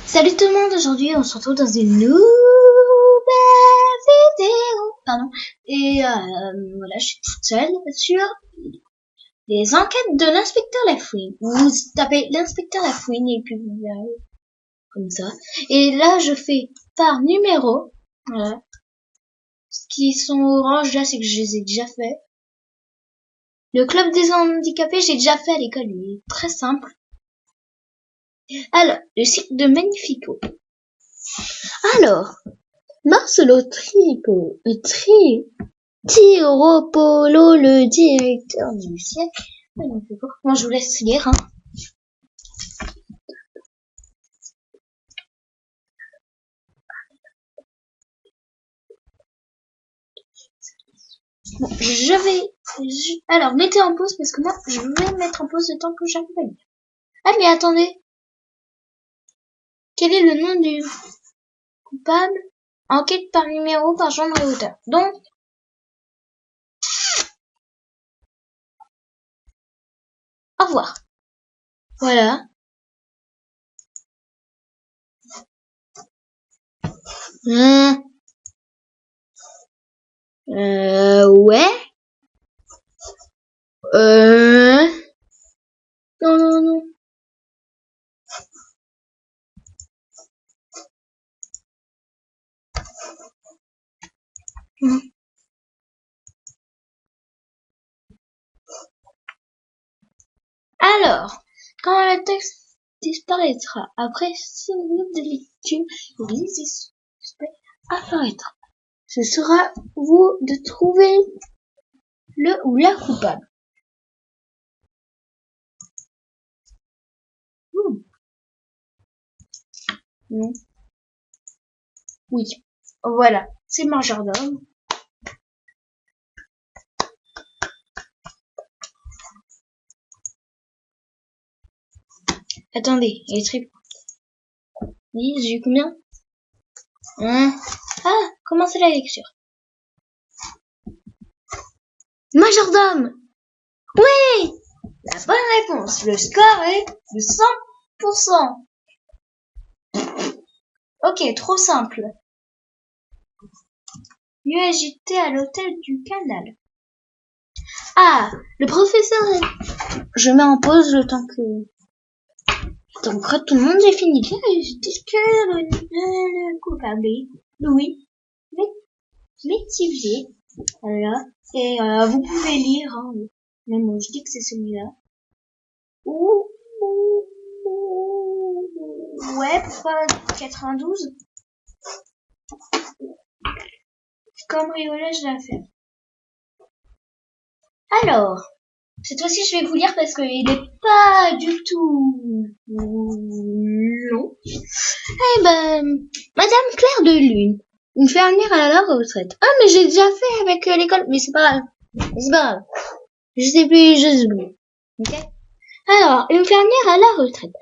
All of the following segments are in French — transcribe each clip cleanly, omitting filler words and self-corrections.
Salut tout le monde, aujourd'hui on se retrouve dans une nouvelle vidéo. Pardon. Et voilà, je suis toute seule sur les enquêtes de l'inspecteur Lafouine. Vous tapez l'inspecteur Lafouine et puis vous verrez comme ça. Et là je fais par numéro. Voilà. Ce qui sont orange là, c'est que je les ai déjà fait. Le club des handicapés, j'ai déjà fait à l'école, il est très simple. Alors, le cycle de Magnifico. Alors, Marcelo Tiropolo, le directeur du siècle. Moi, je vous laisse lire. Bon, alors, mettez en pause parce que moi, je vais mettre en pause le temps que j'arrive à lire. Ah, mais attendez. Quel est le nom du coupable? Enquête par numéro, par genre et auteur. Donc, au revoir. Voilà. Ouais. Non. Alors, quand le texte disparaîtra après 6 minutes de lecture, les suspects apparaîtra. Ce sera vous de trouver le ou la coupable. Non. Oui. Voilà. C'est majordome. Attendez, il est très... Oui, j'ai eu combien? Ah, commencez la lecture. Majordome. Oui, la bonne réponse. Le score est de 100%. Ok, trop simple. Lieu agité à l'hôtel du Canal. Ah, le professeur... Je mets en pause le temps que... Donc, tout le monde, j'ai fini de lire et je dis que le coupable est Louis Métivier. Voilà. Et vous pouvez lire, hein. Mais moi, je dis que c'est celui-là. Ouais, pourquoi 92? Cambriolage d'affaires. Alors, cette fois-ci, je vais vous lire parce qu'il n'est pas du tout long. Eh ben, Madame Claire de Lune, une fermière à la retraite. Ah, mais j'ai déjà fait avec l'école, mais c'est pas grave. Je sais plus. Ok? Alors, une fermière à la retraite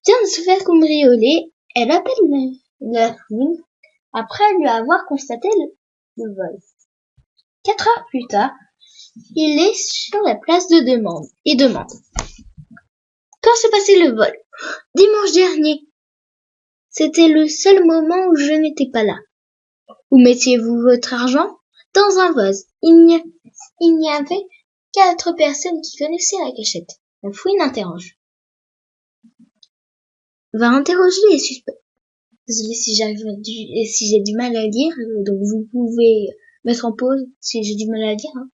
vient de se faire cambrioler. Elle appelle la Lune après lui avoir constaté le vol. 4 heures plus tard, il est sur la place de demande et demande. Quand s'est passé le vol? Dimanche dernier. C'était le seul moment où je n'étais pas là. Où mettiez-vous votre argent? Dans un vase. Il n'y avait qu'4 personnes qui connaissaient la cachette. La fouine interroge. Va interroger les suspects. Désolée si j'ai du mal à lire, donc vous pouvez mettre en pause si j'ai du mal à lire.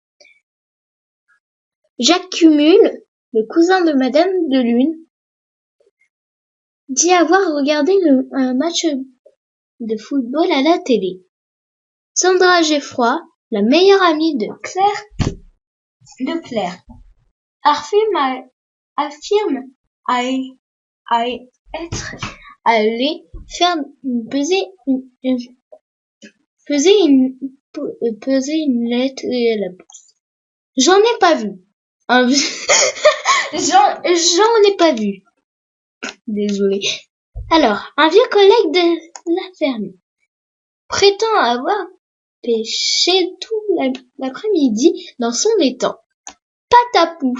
Jacques Cumul, le cousin de Madame de Lune, dit avoir regardé un match de football à la télé. Sandra Geffroy, la meilleure amie de Claire, affirme être allée faire peser une lettre et à la poste. J'en ai pas vu. J'en ai pas vu. Désolé. Alors, un vieux collègue de la ferme prétend avoir pêché tout l'après-midi dans son étang. Patapou.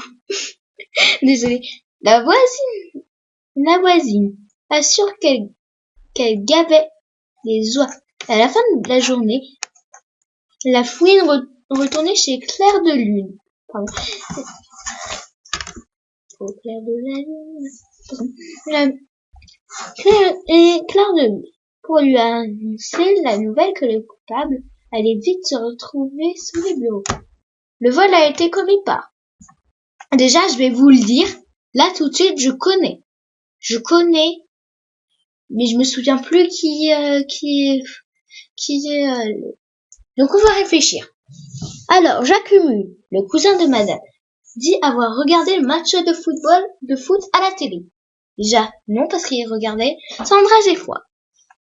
Désolé. La voisine assure qu'elle qu'elle gavait les oies. À la fin de la journée, la fouine retournait chez Claire de Lune. Pardon. Au clair de la lune. Claire de Lune. Pour lui annoncer la nouvelle que le coupable allait vite se retrouver sous les bureaux. Le vol a été commis par. Déjà, je vais vous le dire. Là, tout de suite, je connais. Mais je me souviens plus qui est. Donc, on va réfléchir. Alors, j'accumule. Le cousin de madame dit avoir regardé le match de foot à la télé. Déjà, non, parce qu'il regardait Sandra Geffroy.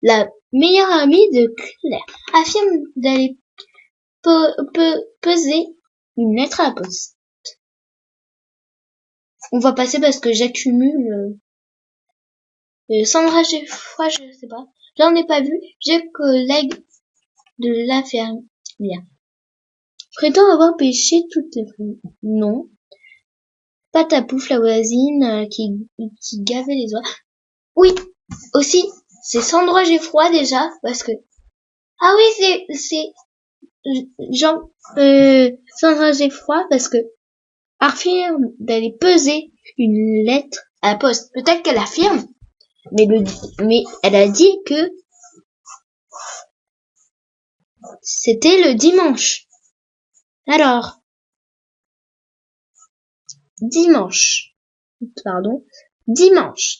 La meilleure amie de Claire affirme d'aller peser une lettre à la poste. On va passer parce que j'accumule Sandra Geffroy, je sais pas. J'en ai pas vu. J'ai collègue de l'infirmière. Prétend avoir pêché toutes les fruits. Non. Patapouf, la voisine qui gavait les oies. Oui, aussi, c'est Sandra Geffroy déjà, parce que... Ah oui, c'est Sandra Geffroy, parce que affirme d'aller peser une lettre à la poste. Peut-être qu'elle affirme, mais elle a dit que c'était le dimanche. Alors, dimanche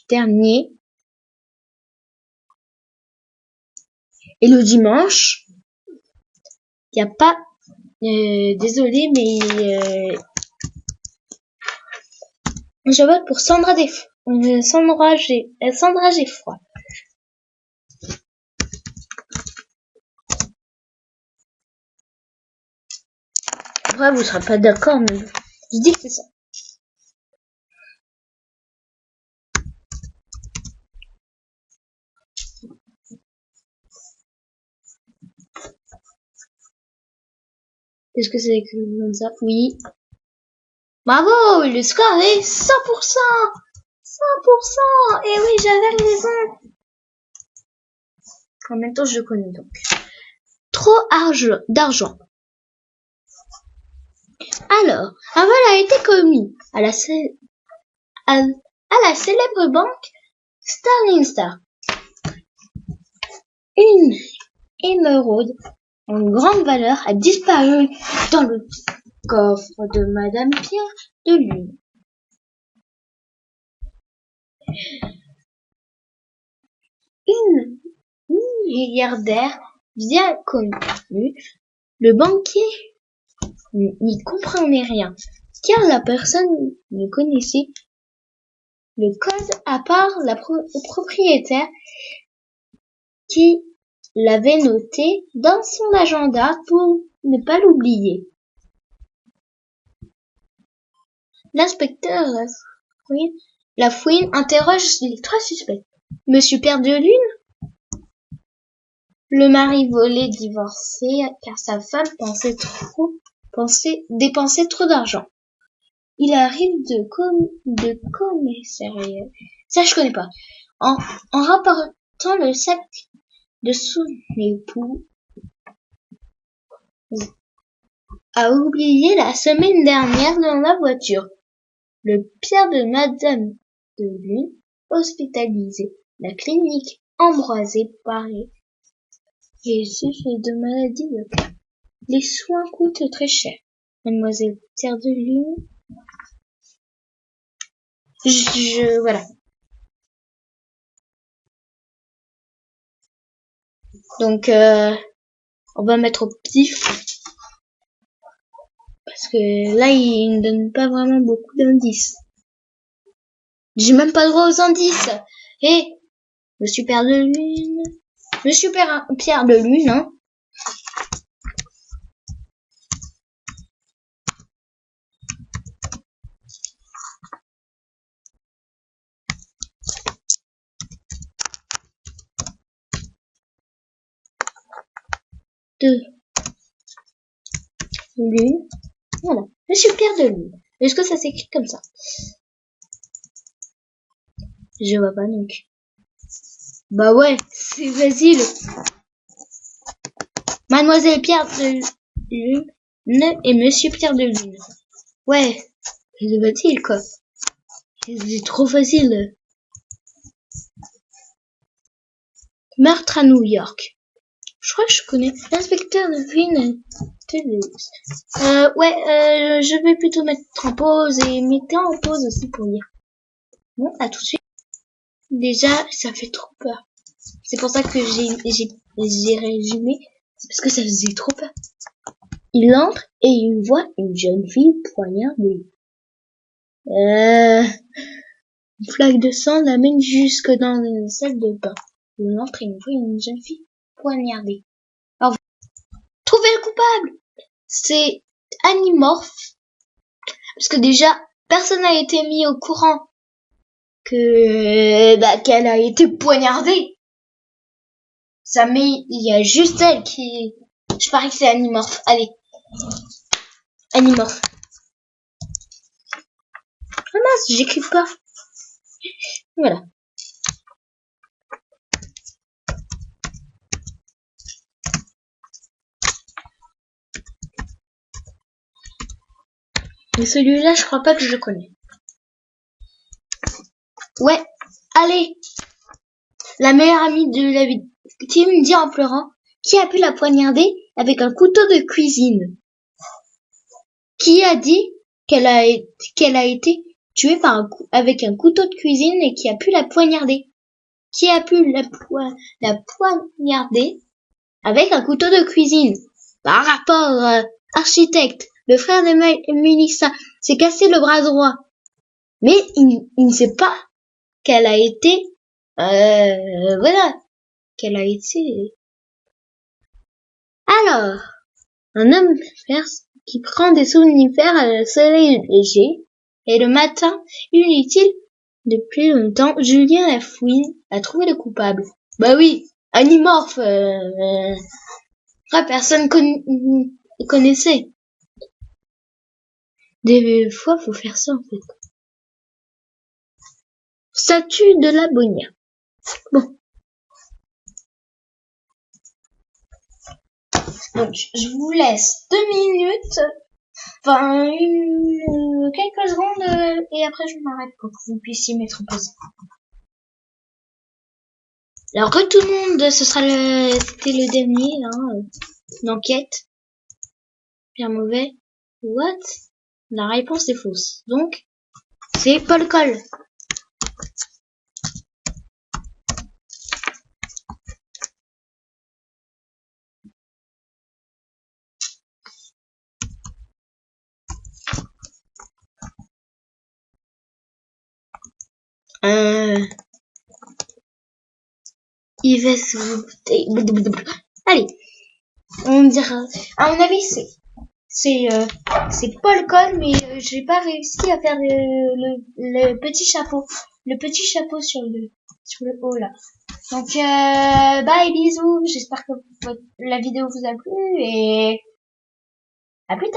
dernier, et le dimanche, il n'y a pas, désolé, mais je vote pour Sandra Geffroy. Après, vous serez pas d'accord, mais je dis que c'est ça. Est-ce que c'est écrit comme ça? Oui. Bravo, le score est 100%. 100%. Et oui, j'avais raison. En même temps, je connais donc. Trop d'argent. Alors, un vol a été commis à la célèbre banque Sterling Star. Une émeraude en grande valeur a disparu dans le coffre de Madame Pierre de Lune. Une milliardaire bien connue, le banquier n'y comprenait rien, car la personne ne connaissait le code à part la propriétaire qui l'avait noté dans son agenda pour ne pas l'oublier. L'inspecteur la fouine interroge les 3 suspects. Monsieur Pierre de Lune, le mari volé divorcé car sa femme dépensait trop d'argent. Il arrive de commissariat. Ça, je connais pas. En rapportant le sac de son époux a oublié la semaine dernière dans la voiture. Le Pierre de Madame de Lune, hospitalisé. La clinique Ambroisé Paris est sujet de maladie de cœur. Les soins coûtent très cher. Mademoiselle Pierre de Lune. Voilà. Donc, on va mettre au pif. Parce que là, il ne donne pas vraiment beaucoup d'indices. J'ai même pas le droit aux indices. Monsieur Pierre de Lune. Monsieur Pierre de Lune, hein. De Lune. Voilà. Monsieur Pierre de Lune. Est-ce que ça s'écrit comme ça? Je vois pas donc. Bah ouais, c'est facile. Mademoiselle Pierre de Lune et Monsieur Pierre de Lune. Ouais, c'est facile quoi. C'est trop facile. Meurtre à New York. Je crois que je connais. L'inspecteur de Queen. Je vais plutôt mettre en pause et mettez en pause aussi pour lire. Bon, à tout de suite. Déjà, ça fait trop peur. C'est pour ça que j'ai résumé. C'est parce que ça faisait trop peur. Il entre et il voit une jeune fille poignardée. Une flaque de sang l'amène jusque dans la salle de bain. Il entre et il voit une jeune fille poignardée. Alors, trouvez le coupable! C'est Animorph. Parce que déjà, personne n'a été mis au courant qu'elle a été poignardée. Ça mais il y a juste elle qui... Je parie que c'est Animorph. Allez. Animorph. Ah mince, j'écris pas. Voilà. Mais celui-là, je crois pas que je le connais. Ouais, allez. La meilleure amie de la victime dit en pleurant: qui a pu la poignarder avec un couteau de cuisine? Qui a dit qu'elle a été tuée avec un couteau de cuisine et qui a pu la poignarder? Qui a pu la poignarder avec un couteau de cuisine? Par rapport, architecte, le frère de Mélissa s'est cassé le bras droit. Mais il ne sait pas qu'elle a été, qu'elle a été. Alors, un homme perse qui prend des somnifères à le soleil léger, et le matin, inutile, depuis longtemps, Julien Lafouine a trouvé le coupable. Bah oui, Animorph, personne connaissait. Des fois, faut faire ça, en fait. Statue de la Bonia. Bon. Donc, je vous laisse 2 minutes, enfin, quelques secondes, et après je m'arrête pour que vous puissiez mettre en pause. Alors, que tout le monde, c'était le dernier, l'enquête. Bien mauvais. What? La réponse est fausse. Donc, c'est Paul Cole. Il va se... Allez. On dira... À mon avis, c'est Paul Cole, mais j'ai pas réussi à faire le petit chapeau. Le petit chapeau sur le haut, là. Donc, bye, bisous. J'espère que la vidéo vous a plu et à plus tard.